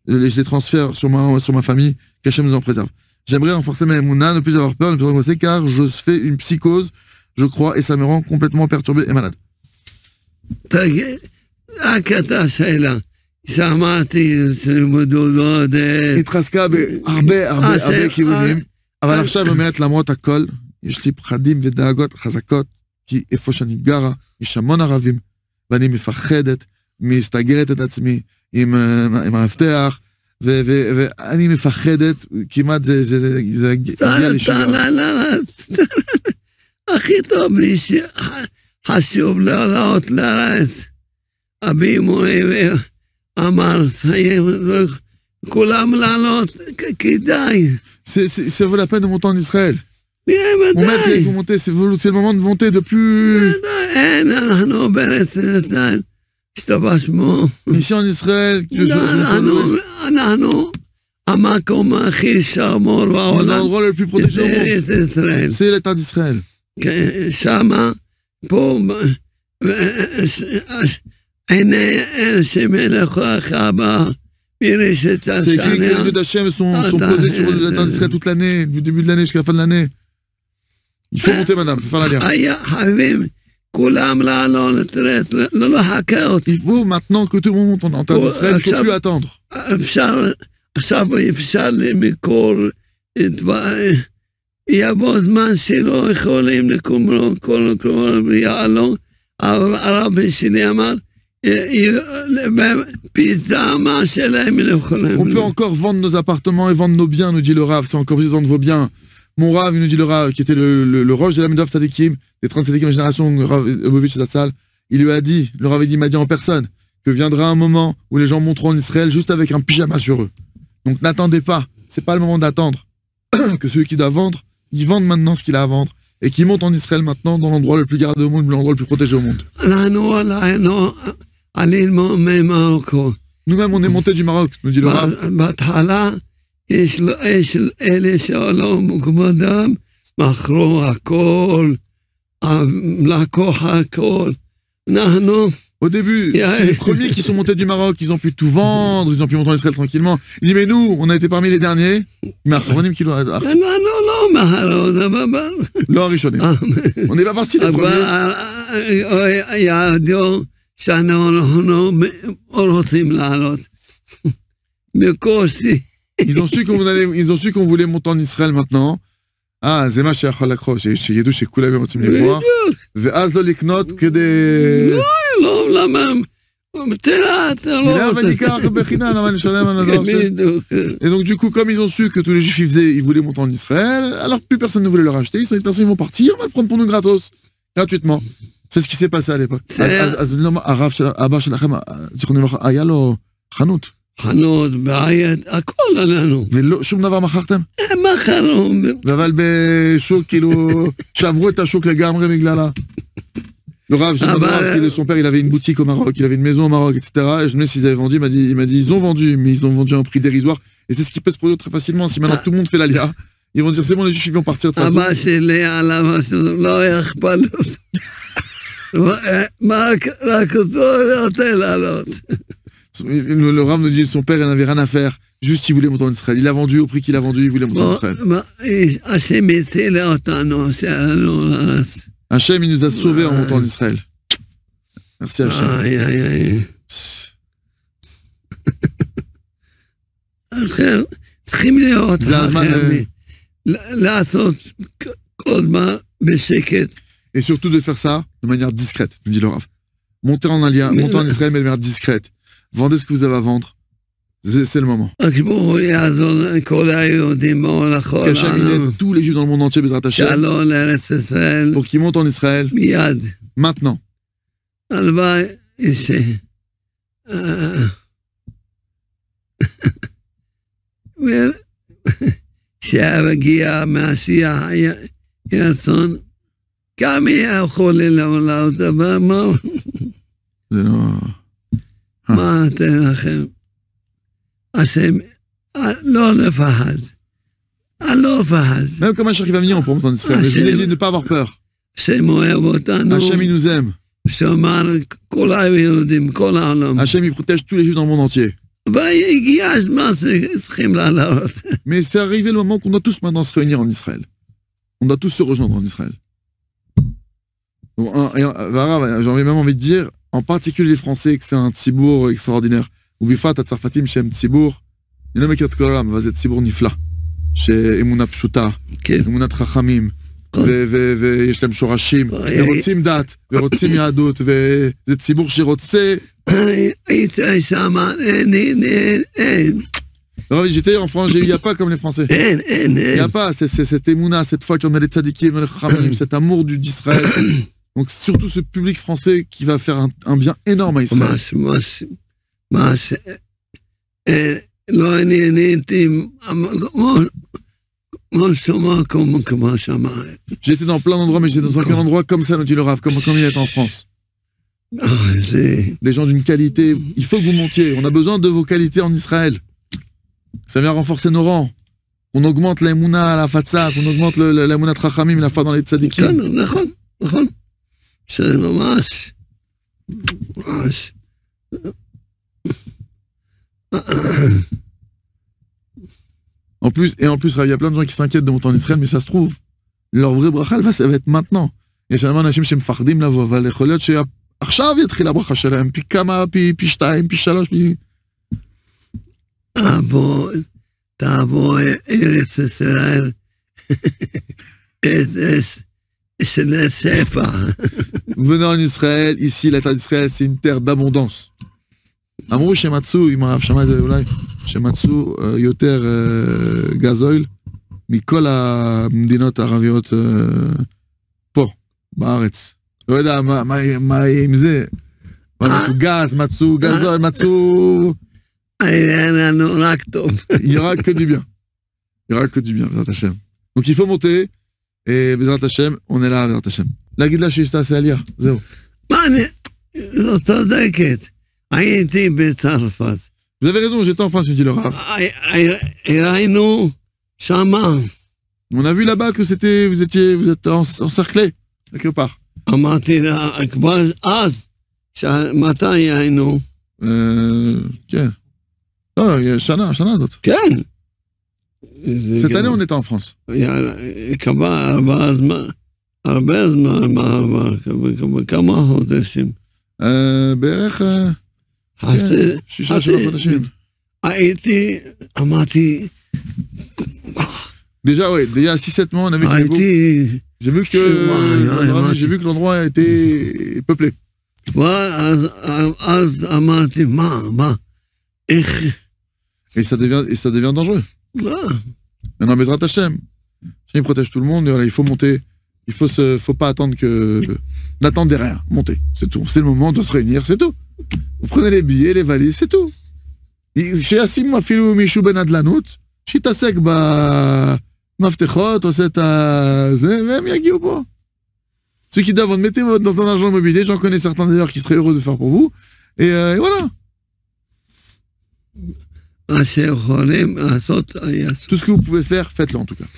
je les transfère sur ma famille, qu'Hachem nous en préserve. J'aimerais renforcer ma émouna, ne plus avoir peur, ne plus angoisser, car je fais une psychose, je crois, et ça me rend complètement perturbé et malade. התחזקה הרבה כיוונים, אבל עכשיו אומרת למרות הכל, יש לי פחדים ודאגות חזקות, כי איפה שאני גרה, יש המון ערבים, ואני מפחדת, מסתגרת את עצמי עם המפתח, ואני מפחדת, כמעט זה הגיע לי שום. הכי טוב לי שחשוב לעלות לארץ. אבי מורי אמר, כולם לעלות, כדאי. Ça vaut la peine de monter en Israël. Mon maître, il faut monter, c'est le moment de monter de plus... Ici en Israël, on est l'endroit le plus protégé au monde. C'est l'État d'Israël. C'est écrit que les yeux d'Hachem sont posés sur l'État d'Israël toute l'année, du début de l'année jusqu'à la fin de l'année. Il faut monter, madame, il faut faire la guerre. Il faut maintenant que tout le monde monte en terre d'Israël, il ne faut plus attendre. יבוא זמן שלא יכולים לקום כל יעלו, הרב שלי אמר, on peut encore vendre nos appartements et vendre nos biens, nous dit le Rav, c'est encore plus de vendre vos biens. Mon Rav, il nous dit le Rav, qui était le Roche de la Medov Tzadikim, des 30 Tzadikim de la génération, Rav Ebovitch Zatzal, il lui a dit, le Rav m'a dit en personne, que viendra un moment où les gens monteront en Israël juste avec un pyjama sur eux. Donc n'attendez pas, c'est pas le moment d'attendre que celui qui doit vendre, il vende maintenant ce qu'il a à vendre et qu'il monte en Israël maintenant dans l'endroit le plus gardé au monde, l'endroit le plus protégé au monde. Nous-mêmes, on est monté du Maroc, nous dit le Rav. Au début, c'est les premiers qui sont montés du Maroc, ils ont pu tout vendre, ils ont pu monter en Israël tranquillement. Il dit, mais nous, on a été parmi les derniers. Mais on n'est pas partis les premiers. Ils ont su qu'on voulait monter en Israël maintenant. Ah, זה מה שיכול לקרות, שידעו שכולם רוצים לברוח, ואז לא לקנות כדי... לא, למה? Et donc du coup, comme ils ont su que tous les juifs ils voulaient monter en Israël, alors plus personne ne voulait le racheter, ils sont dit, personne ils vont partir, on va le prendre pour nous gratos, gratuitement. C'est ce qui s'est passé à l'époque. Abba שלכם, זיכרונו לברכה, היה לו חנות. חנות, בעיית, הכל עלינו. ושום דבר מכרתם? מכרנו. אבל בשוק, כאילו, שברו את השוק לגמרי בגללה. Le Rav, son père, il avait une boutique au Maroc, il avait une maison au Maroc, etc. Et je me demandais s'ils avaient vendu, il m'a dit, ils ont vendu, mais ils ont vendu à un prix dérisoire. Et c'est ce qui peut se produire très facilement. Si maintenant tout le monde fait l'Alia, ils vont dire, c'est bon, les juifs, ils vont partir de toute façon. Le Rav me dit, son père, il n'avait rien à faire. Juste, il voulait monter en Israël. Il a vendu au prix qu'il a vendu, il voulait monter en Israël. Hachem, il nous a sauvés en montant en Israël. Merci Hachem. צריכים להיות לעשות כל מה בשקט. Et surtout de faire ça de manière discrète, nous dit le Rav. Monter en Alia, monter en Israël, mais de manière discrète. Vendez ce que vous avez à vendre. C'est le moment. Qu'Hachem aide tous les Juifs dans le monde entier, Bezrat Hashem, pour qu'ils montent en Israël maintenant. Même comme un cher qui va venir, on peut monter en Israël. Mais je vous ai dit de ne pas avoir peur. Hachem, il nous aime. Hachem, il protège tous les Juifs dans le monde entier. Mais c'est arrivé le moment qu'on doit tous maintenant se réunir en Israël. On doit tous se rejoindre en Israël. J'ai même envie de dire, en particulier les Français, que c'est un tzibour extraordinaire. ובפרט הצרפתים שהם ציבור, אני לא מכיר את כל העולם, אבל זה ציבור נפלא, שאמונה פשוטה, אמונת חכמים, ויש להם שורשים, ורוצים דת, ורוצים יהדות, וזה ציבור שרוצה... J'étais en France, il n'y a pas comme les Français. Il n'y a pas cette émouna, cette foi qu'on a les tzadikim, les chachamim, cet amour d'Israël. Donc surtout ce public français qui va faire un bien énorme à Israël. J'étais dans plein d'endroits, mais j'étais dans aucun endroit comme ça, nous dit le Rav, comme il est en France. Des gens d'une qualité, il faut que vous montiez, on a besoin de vos qualités en Israël. Ça vient renforcer nos rangs. On augmente la Emouna, la Fatzak, on augmente la Emouna Trachamim, la foi dans les tzadikim. C'est ממש. En plus, il y a plein de gens qui s'inquiètent de monter en Israël, mais ça se trouve, leur vrai bracha, ça va être maintenant. יש הרבה אנשים שמפחדים לבוא, אבל יכול להיות שעכשיו יתחיל הברכה שלהם, פי כמה, פי 2, פי 3, תבוא ארץ ישראל, c'est le Sefa. Venez en Israël, ici, la terre d'Israël, c'est une terre d'abondance. אמרו שמצאו, אם הרב שמע את זה אולי, שמצאו יותר גז אויל מכל המדינות הערביות פה, בארץ. לא יודע, מה עם זה? מה מצאו גז, מצאו גזול, מצאו... היה לנו רק טוב. Il y aura que du bien. Il y aura que du bien, Bezrat Hashem. Donc il faut monter, et Bezrat Hashem, on est là, Bezrat Hashem. להגיד לה שיש תעשה עלייה, זהו. מה אני... לא צודקת. הייתי בצרפת. Vous avez raison, j'étais en France, me dit le Rav. ראינו שמה. On a vu là-bas que c'était, vous êtes encerclés, quelque part. אמרתי לה, כבר אז, מתי היינו? כן. לא, שנה הזאת. כן. Cette année, on était en France. קבע הרבה זמן, כמה חודשים. בערך 6-7 חודשים. הייתי, אמרתי... Déjà, ouais, déjà 6-7 mois, on avait הייתי... J'ai vu que l'endroit était peuplé. אז אמרתי, מה, איך... Et ça devient dangereux. Maintenant, Bezrat Hashem, il protège tout le monde, et voilà, il faut monter. Faut pas attendre d'attendre derrière. Monter, c'est tout. C'est le moment de se réunir, c'est tout. Vous prenez les billets, les valises, c'est tout. שישים אפילו מישהו בנדל"נות, שיתעסק במפתחות, עושה את זה, והם יגיעו פה. Ceux qui doivent mettre dans un agent immobilier, j'en connais certains d'ailleurs qui seraient heureux de faire pour vous. Et voilà. Tout ce que vous pouvez faire, faites-le en tout cas.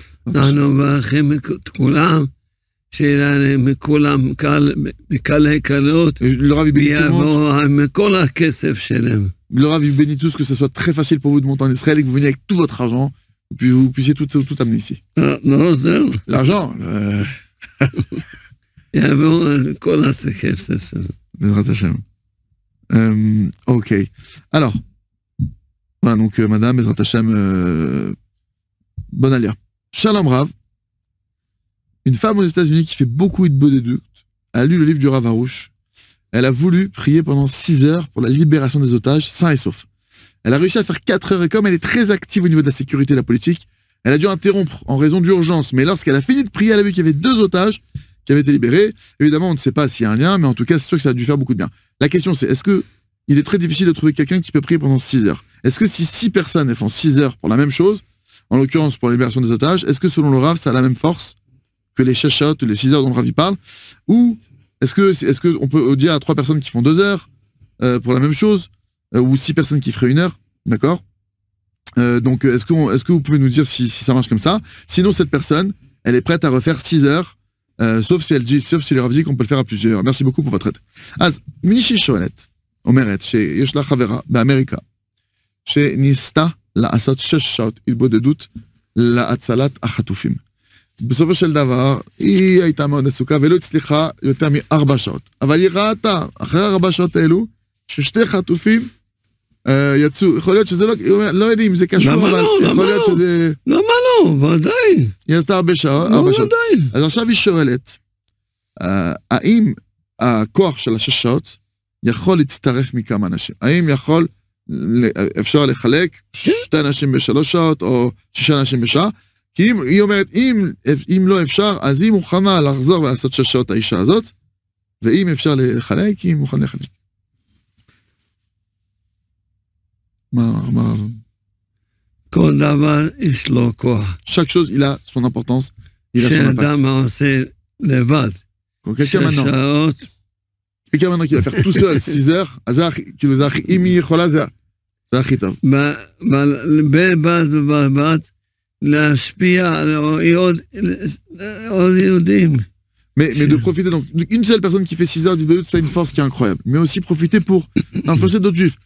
Le Rav bénit tous, que ce soit très facile pour vous de monter en Israël et que vous veniez avec tout votre argent, et puis vous puissiez tout amener ici. L'argent Bezrat Hashem. Ok. Alors, voilà, donc madame, Bezrat Hashem, bon alia. Shalom Rav, une femme aux États-Unis qui fait beaucoup de bénédictes, a lu le livre du Rav Arush. Elle a voulu prier pendant 6 heures pour la libération des otages, sains et saufs. Elle a réussi à faire 4 heures, et comme elle est très active au niveau de la sécurité et de la politique, elle a dû interrompre en raison d'urgence. Mais lorsqu'elle a fini de prier, elle a vu qu'il y avait 2 otages qui avaient été libérés. Évidemment, on ne sait pas s'il y a un lien, mais en tout cas, c'est sûr que ça a dû faire beaucoup de bien. La question, c'est, est-ce que il est très difficile de trouver quelqu'un qui peut prier pendant 6 heures? Est-ce que si 6 personnes elles font 6 heures pour la même chose, en l'occurrence pour la libération des otages, est-ce que selon le Rav, ça a la même force que les shashot, les 6 heures dont le Rav y parle? Ou est-ce que on peut dire à 3 personnes qui font 2 heures pour la même chose, ou 6 personnes qui feraient 1 heure, d'accord? Donc, est-ce que vous pouvez nous dire si ça marche comme ça? Sinon, cette personne, elle est prête à refaire 6 heures, sauf si le Rav dit qu'on peut le faire à plusieurs. Merci beaucoup pour votre aide. אז מישהי שואלת, אומרת שיש לה חברה באמריקה, שניסתה לעשות 6 שעות התבודדות להצלת החטופים. בסופו של דבר, היא הייתה מאוד עסוקה ולא הצליחה יותר מ4 שעות. אבל היא ראתה, אחרי 4 שעות האלו, ששתי חטופים יצאו. יכול להיות שזה לא יודעים אם זה קשור, אבל יכול להיות שזה... למה לא? ודאי. היא עשתה 4 שעות. אז עכשיו היא שואלת, האם הכוח של 6 שעות יכול להצטרף מכמה אנשים? האם אפשר לחלק 2 אנשים ב3 שעות, או 6 אנשים בשעה? כי היא אומרת, אם לא אפשר, אז היא מוכנה לחזור ולעשות 6 שעות האישה הזאת, ואם אפשר לחלק, היא מוכנה לחלק. מה? כל דבר יש לו כוח. Chaque chose, il a son importance, il a son impact. שאדם עושה לבד. Quelqu'un maintenant qui va faire tout seul 6 heures, אם היא יכולה, זה הכי טוב. בבד ובבד, להשפיע על עוד יהודים. Mais de profiter, donc une seule personne qui fait 6 heures d'idée, ça a une force qui est incroyable. Mais aussi profiter pour influencer d'autres juifs.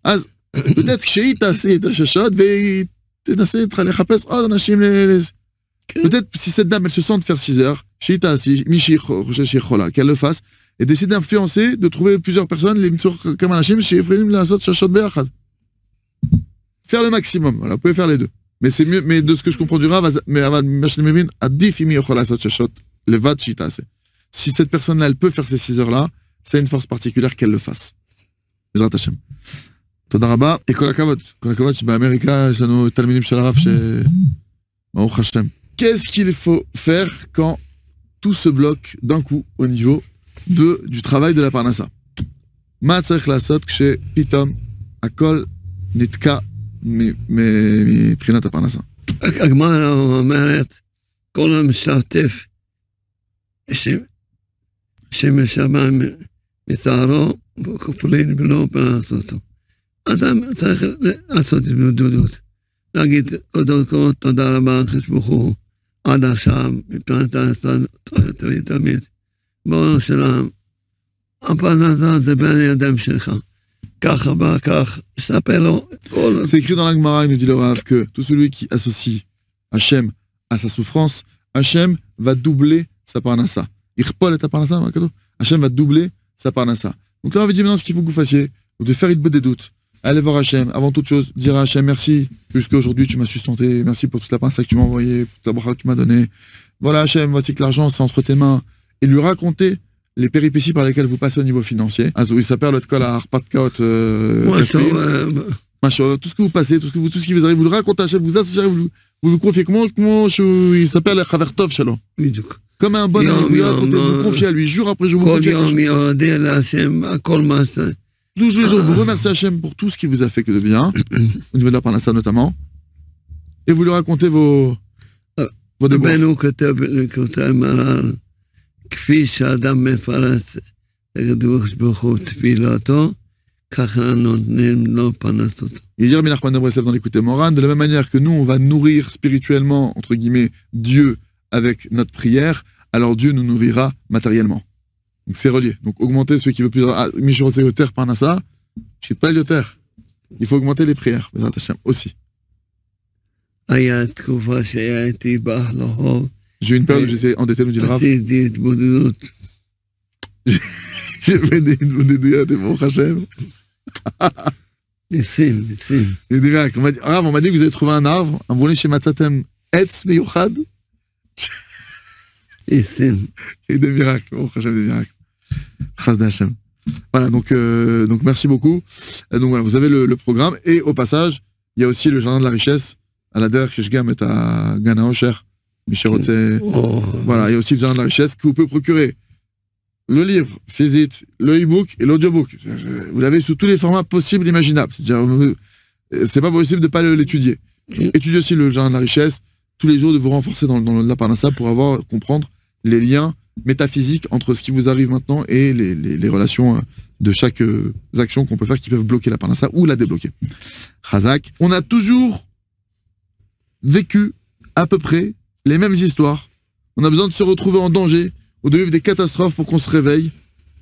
אז peut-être שהיא תעשה את הששות, והיא תנסה לחפש עוד אנשים. Peut-être si cette dame, elle se sent de faire 6 heures, שהיא תעשה, מי שהיא חושב שהיא יכולה, qu'elle le fasse, et d'essayer d'influencer, de trouver plusieurs personnes, למצוא כמה אנשים שיכולים לעשות ששות ביחד. Faire le maximum, voilà, vous pouvez faire les deux. Mais c'est mieux, mais de ce que je comprends du Rav, si cette personne-là, elle peut faire ces 6 heures-là, c'est une force particulière qu'elle le fasse. Bezrat Hashem. תודה רבה. כל הכבוד שבאמריקה יש לנו תלמידים של הרב ברוך השם. Qu'est-ce qu'il faut faire quand tout se bloque d'un coup au niveau du travail de la parnassa. מה צריך לעשות כשפתאום הכל נתקע מבחינת הפרנסה? הגמרא אומרת, כל המשתתף שמשמע מצערו, כפולין ולא פרנסתו. אדם צריך לעשות התמודדות, להגיד קודם כל תודה רבה ברוך הוא עד עכשיו, מבחינת תמיד. בואו שלם, הפרנסה זה בין הידיים שלך. ככה בא, כך, ספר לו כל... C'est écrit dans la Gemara, il nous dit le Rav, que tout celui qui associe Hachem à sa souffrance, Hachem va doubler sa parnassa. Irpol et ta parnassa, Hachem va doubler sa parnassa. Donc là, on va dire maintenant ce qu'il faut que vous fassiez, vous devez faire une des doutes. Allez voir Hachem, avant toute chose, dire à Hachem merci, jusqu'à aujourd'hui tu m'as sustenté, merci pour toute la parnassa que tu m'as envoyée, pour toute la bracha que tu m'as donnée. Voilà Hachem, voici que l'argent c'est entre tes mains. Et lui raconter les péripéties par lesquelles vous passez au niveau financier. Il s'appelle l'autre col à Harpat Kaut, tout ce que vous passez, tout ce qui vous arrive, vous le racontez à Hachem, vous associez, vous vous confiez. Comment il s'appelle Chavertov Shalom. Comme un bon ami, vous confiez à lui, jour après jour, vous confiez à Hachem. Tous les jours, vous remerciez Hachem pour tout ce qu'il vous a fait que de bien, au niveau de la parnassa notamment, et vous lui racontez vos déboires. כפי שאדם מפרש לקדוש ברוך הוא תפילתו, ככה נותנים לו פרנסתו. Il dit Rabbi Nachman de Breslev dans l'écoute Moran, de la même manière que nous, on va nourrir spirituellement, entre guillemets, Dieu avec notre prière, alors Dieu nous nourrira matériellement. Donc c'est relié. Donc augmenter ceux qui veulent plus... Ah, Michel Yoter Parnassa, je ne sais pas le Yoter. Il faut augmenter les prières, aussi. היה תקופה שהייתי בהלכות, j'ai eu une période où j'étais endetté, nous dit le Rav. J'ai fait des douillottes et mon Hachem. Des miracles. On m'a dit que vous avez trouvé un arbre, un volet chez Matzatem Etz Meyuchad. Et des miracles, mon Hachem, des miracles. Chas d'Hachem. Voilà, donc merci beaucoup. Donc voilà, vous avez le programme. Et au passage, il y a aussi le jardin de la richesse à la derrière que je gamme à Gana Osher. Voilà, il y a aussi le jardin de la richesse que vous pouvez procurer. Le livre, physique, le e-book et l'audiobook. Vous l'avez sous tous les formats possibles et imaginables. C'est-à-dire, c'est pas possible de ne pas l'étudier. Étudiez aussi le jardin de la richesse, tous les jours de vous renforcer dans la parnassa pour comprendre les liens métaphysiques entre ce qui vous arrive maintenant et les relations de chaque action qu'on peut faire qui peuvent bloquer la parnassa ou la débloquer. Chazak, on a toujours vécu à peu près les mêmes histoires. On a besoin de se retrouver en danger ou de vivre des catastrophes pour qu'on se réveille.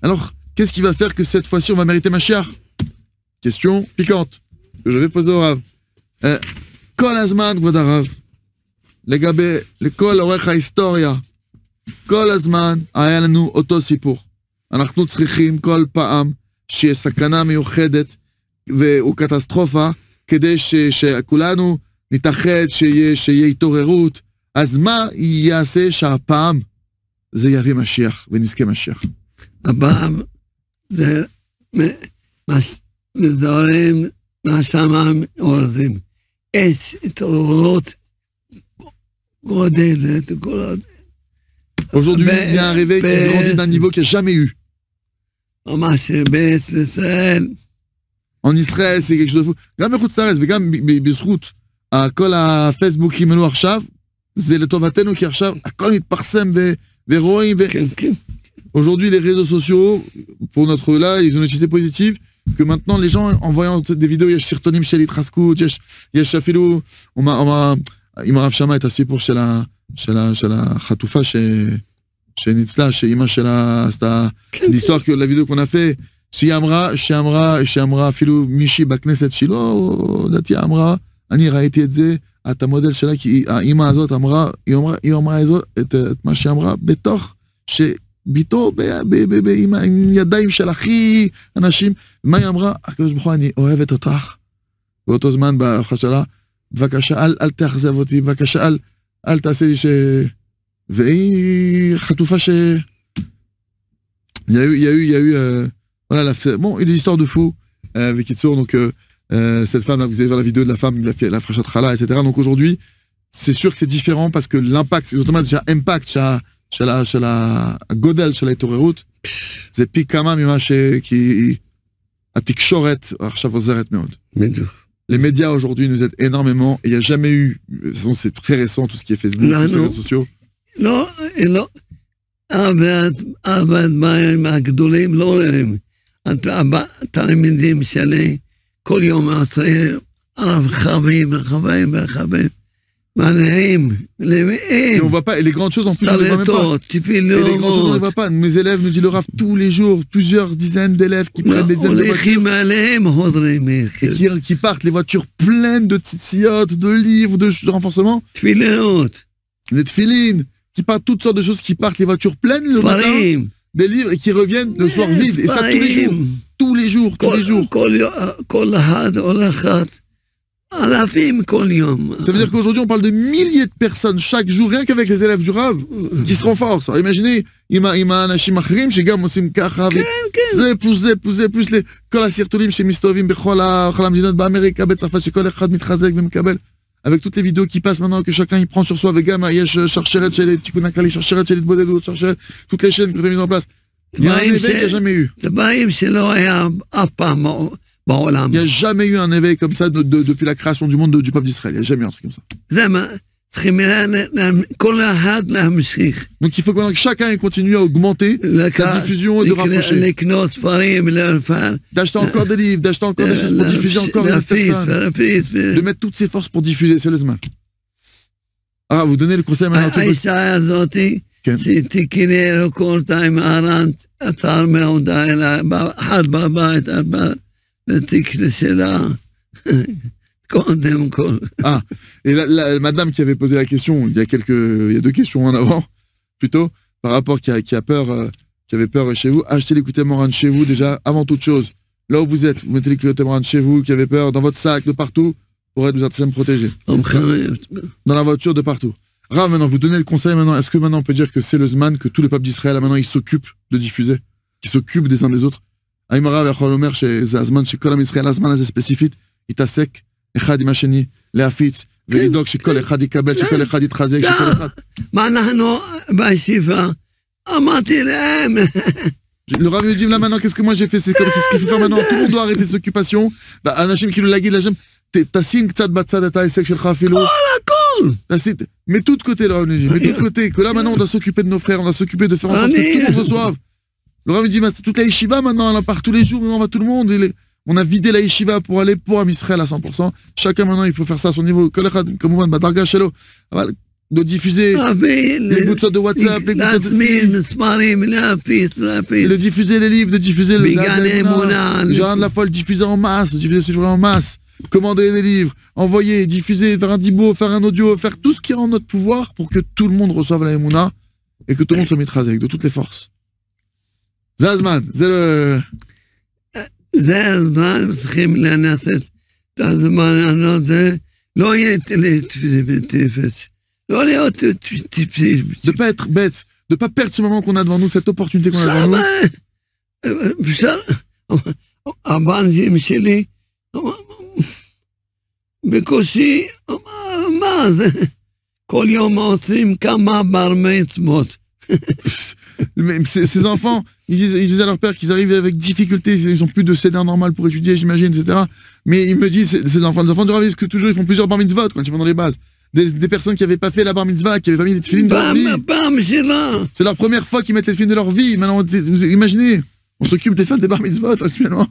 Alors, qu'est-ce qui va faire que cette fois-ci on va mériter Mashiach? Question piquante que je vais poser au Rav. Kol הזמן, כבוד הרב, לגבי, לכל אורך ההיסטוריה, כל הזמן היה לנו אותו סיפור. אנחנו צריכים כל פעם שיש סכנה מיוחדת וקטסטרופה, כדי שכולנו נתאחד, שיהיה התעוררות. אז מה יעשה שהפעם זה יביא משיח ונזכה משיח? הפעם זה מזוהרים מהשמיים אורזים. יש התעוררות גודלת. Aujourd'hui, il y a un réveil qui grandit d'un niveau qu'il n'y a jamais eu. En Israël, c'est quelque chose de fou. גם מחוץ לארץ וגם בזכות כל הפייסבוק ימנו עכשיו, זה לטובתנו כי עכשיו הכל מתפרסם ורואים. Aujourd'hui, les réseaux sociaux, pour notre là, ils ont une utilité positive, que maintenant les gens, en voyant des vidéos, il y a סרטונים של התחזקות, יש אפילו, אם הרב שמע את הסיפור של החטופה שניצלה, שאימא שלה עשתה, l'histoire que la vidéo qu'on a fait, שהיא אמרה אפילו מישהי בכנסת שלא, דעתי אמרה, אני ראיתי את זה, את המודל שלה, כי האימא הזאת אמרה, היא אמרה את מה שהיא אמרה, בתוך שביתו עם ידיים של הכי אנשים, מה היא אמרה? הקדוש ברוך הוא, אני אוהבת אותך, באותו זמן בהלכה שלה, בבקשה, אל תאכזב אותי, בבקשה, אל תעשה לי והיא חטופה il y a eu voilà, bon, une histoire de fou, avec Kitsour, donc cette femme là, vous allez voir la vidéo de la femme, la frachat chala, etc. Donc aujourd'hui, c'est sûr que c'est différent parce que l'impact, c'est justement déjà impact, chez la godel, chez la torerut, זה פי כמה ממה כי התקשורת עכשיו עוזרת מאוד. בדיוק. Les médias aujourd'hui nous aident énormément. Il n'y a jamais eu, de toute façon c'est très récent tout ce qui est Facebook, tous les réseaux sociaux. לא, עבד מים הגדולים לא רואים. התלמידים שלי כל יום עשרה רחבים, מלאים, Et on voit pas, et les grandes choses en plus on les voit même pas. Et les grandes choses on les voit pas. Mes élèves nous disent le Rav tous les jours, plusieurs dizaines d'élèves qui prennent des dizaines de voitures et qui partent, les voitures pleines de tzitziot, de livres, de renforcement. Les tfilines, qui partent toutes sortes de choses, qui partent les voitures pleines le matin, des livres et qui reviennent le soir vides. Et ça tous les jours. Tous les jours, tous les jours. Ça veut dire qu'aujourd'hui on parle de milliers de personnes chaque jour, rien qu'avec les élèves du Rav, qui se renforcent. Alors imaginez, עם האנשים אחרים שגם עושים ככה, זה פלוס כל הסרטונים שמסתובבים בכל המדינות באמריקה, בצרפת, שכל אחד מתחזק ומקבל. Avec toutes les vidéos qui passent maintenant, que chacun il prend sur soi, וגם יש שרשרת של תיקון הכללי, שרשרת של התבודדות, שרשרת, toutes les chaînes qui ont été mises en place. Il y a un éveil qu'il n'y a jamais eu. Il n'y a jamais eu un éveil comme ça depuis la création du monde du peuple d'Israël. Il n'y a jamais eu un truc comme ça. Donc il faut que chacun continue à augmenter sa diffusion et de rapprocher. D'acheter encore des livres, d'acheter encore des choses pour diffuser encore une personne. De mettre toutes ses forces pour diffuser, c'est le zman. Ah, vous donnez le conseil maintenant. Ah, et la madame qui avait posé la question, il y a 2 questions en avant, plutôt, par rapport qui avait peur chez vous, achetez l'écouteur Moran chez vous déjà, avant toute chose. Là où vous êtes, vous mettez l'écouteur Moran chez vous, qui avait peur, dans votre sac, de partout, pour être vous protégé. Dans la voiture, de partout. Rav, maintenant, vous donnez le conseil maintenant, est-ce que maintenant on peut dire que c'est le Zman, que tout le peuple d'Israël, maintenant, il s'occupe de diffuser, qui s'occupe des uns des autres? האם הרב יכול לומר שזה הזמן שכל עם ישראל, הזמן הזה ספציפית, יתעסק אחד עם השני, להפיץ, ולדאוג שכל אחד יקבל, שכל אחד יתחזק, שכל אחד... מה אנחנו בישיבה? אמרתי להם... Le Rav lui dit là maintenant, qu'est-ce que moi j'ai fait? C'est comme c'est ce qu'il faut faire maintenant. Tout le monde doit arrêter ses occupations. אנשים כאילו להגיד לשם, תשים קצת בצד את העסק שלך אפילו. Mais tout de côté, le Rav lui dit, mais tout de côté, que là maintenant on doit s'occuper de nos frères, on doit s'occuper de faire en sorte que tout le monde reçoive. Le Rav dit, toute la yeshiva maintenant, elle en part tous les jours, on va tout le monde. On a vidé la yeshiva pour aller pour Am Israël à 100%. Chacun maintenant, il faut faire ça à son niveau. Comme on va de diffuser les bouts de WhatsApp, les bouts de diffuser les livres, de diffuser le Gérard de la folle, diffuser en masse, diffuser ces jours en masse, commander des livres, envoyer, diffuser, faire un dibo, faire un audio, faire tout ce qui est en notre pouvoir pour que tout le monde reçoive la Emouna et que tout le monde soit mitrazek de toutes les forces. זה הזמן, זה הזמן, צריכים לנסות את הזמן הזה, לא יהיה טיפש, לא להיות טיפש. De pas être bête, de pas perdre ce moment qu'on a devant nous, cette opportunité qu'on a devant nous. הבנים שלי, בקושי, מה זה? כל יום עושים כמה בר מצוות. Ces enfants, ils disent à leur père qu'ils arrivent avec difficulté, ils ont plus de cédère normal pour étudier, j'imagine, etc. Mais ils me disent, ces enfants du Rav, que toujours ils font plusieurs bar mitzvot quand ils vont dans les bases. Des personnes qui n'avaient pas fait la bar mitzvah, qui avaient pas mis les tefilines de leur vie. C'est la première fois qu'ils mettent les tefilines de leur vie. Maintenant, vous imaginez, on s'occupe de faire des bar mitzvot actuellement.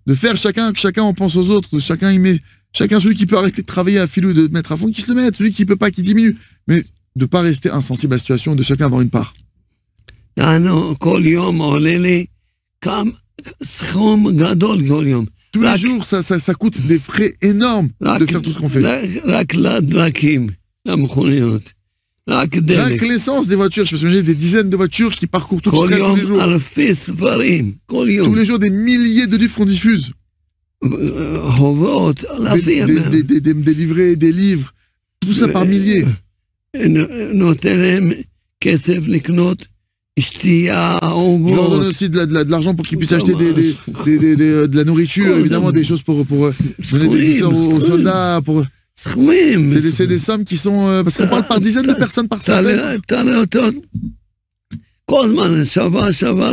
De faire chacun on pense aux autres, chacun celui qui peut arrêter de travailler à filou, de mettre à fond, qui se le mette, celui qui peut pas, qui diminue. Mais de ne pas rester insensible à la situation, de chacun avoir une part. Tous les jours, ça coûte des frais énormes de faire tout ce qu'on fait. Rien que l'essence des voitures, je peux imaginer des dizaines de voitures qui parcourent tout Israël tous les jours. Tous les jours, des milliers de livres qu'on diffuse. Des livrets, des livres, tout ça par milliers. Je leur donne aussi de l'argent pour qu'ils puissent acheter de la nourriture, évidemment, des choses pour donner des douceurs aux soldats. C'est des sommes qui sont... parce qu'on parle par dizaines de personnes par centaines. כל הזמן, שבוע,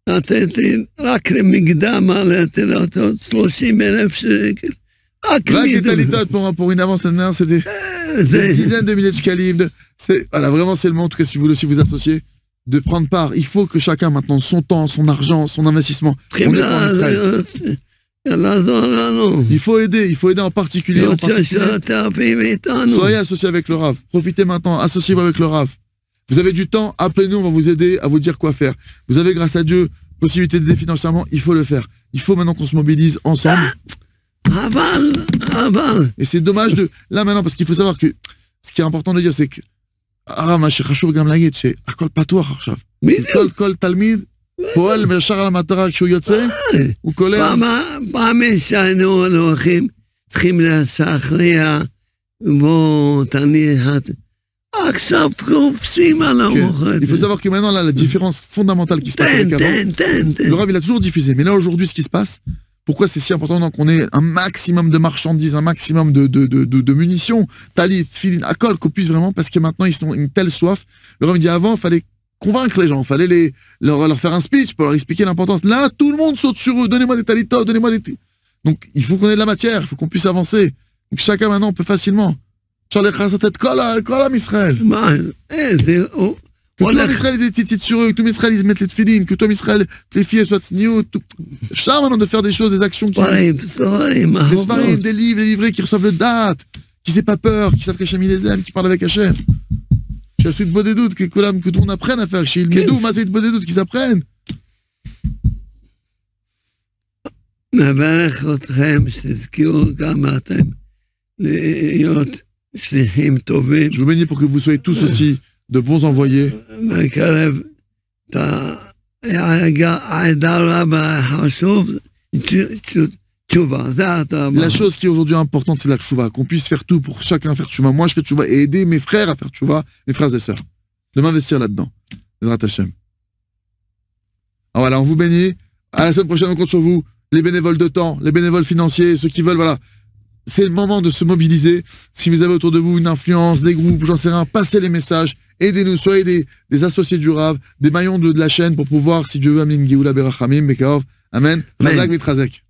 לתת לי רק למקדם, לתת 30,000 שקל. רק les talitot pour une avance annuaire, c'était des dizaines de milliers de shkalim. Voilà, vraiment, c'est le moment, en tout cas, si vous voulez aussi vous associer, de prendre part. Il faut que chacun, maintenant, son temps, son argent, son investissement. On est en Israël. Il faut aider en particulier. Soyez associés avec le Rav. Profitez maintenant, associez-vous avec le Rav. Vous avez du temps, appelez-nous, on va vous aider à vous dire quoi faire. Vous avez, grâce à Dieu, possibilité d'aider financièrement, il faut le faire. Il faut maintenant qu'on se mobilise ensemble. Et c'est dommage de... Là maintenant, parce qu'il faut savoir que ce qui est important de dire, c'est que... מה שחשוב גם להגיד, שהכל פתוח עכשיו. כל תלמיד פועל וישר על המטרה כשהוא יוצא, הוא קולע. פעם שהיינו הולכים, צריכים להשכנע, בוא תניח... עכשיו קופצים על המוחד. Il faut savoir que maintenant, là, la différence fondamentale qui se passe avec avant, le Rav, il a toujours diffusé. Mais là, aujourd'hui, ce qui se passe, pourquoi c'est si important qu'on ait un maximum de marchandises, un maximum de munitions, talit, filin, akol, qu'on puisse vraiment, parce que maintenant, ils ont une telle soif. Le Rav, il dit avant, il fallait convaincre les gens, il fallait leur faire un speech pour leur expliquer l'importance. Là, tout le monde saute sur eux, donnez-moi des talitos, donnez-moi des... Donc, il faut qu'on ait de la matière, il faut qu'on puisse avancer. Donc, chacun maintenant peut facilement. Charles Khassotet, כל עם ישראל. Que tout Israël ait des titres sur eux, que tout Israël ils mettent les tefilines, que tout Israël, que les filles soient tsniout. Ça, maintenant, de faire des choses, des actions qui... Des svarim, des livres, des livrets qui reçoivent le date, qui n'aient pas peur, qui savent qu'Hachem il les aime, qui parlent avec Hachem. J'ai su de beaux des doutes, que tout le monde apprenne à faire. Chez il Médou, mais c'est de beaux des doutes qu'ils apprennent. Je vous bénis pour que vous soyez tous aussi de bons envoyés. La chose qui est aujourd'hui importante, c'est la tchouva, qu'on puisse faire tout pour chacun faire tchouva. Moi, je fais tchouva et aider mes frères à faire tchouva, mes frères et sœurs, de m'investir là-dedans. Bezrat Hashem. Alors voilà, on vous bénit. À la semaine prochaine, on compte sur vous. Les bénévoles de temps, les bénévoles financiers, ceux qui veulent, voilà. C'est le moment de se mobiliser. Si vous avez autour de vous une influence, des groupes, j'en sais rien, passez les messages, aidez-nous, soyez des associés du Rav, des maillons de la chaîne pour pouvoir, si Dieu veut, amener une Géoula Berachamim, Mekaov. Amen. Razak Vitrazek.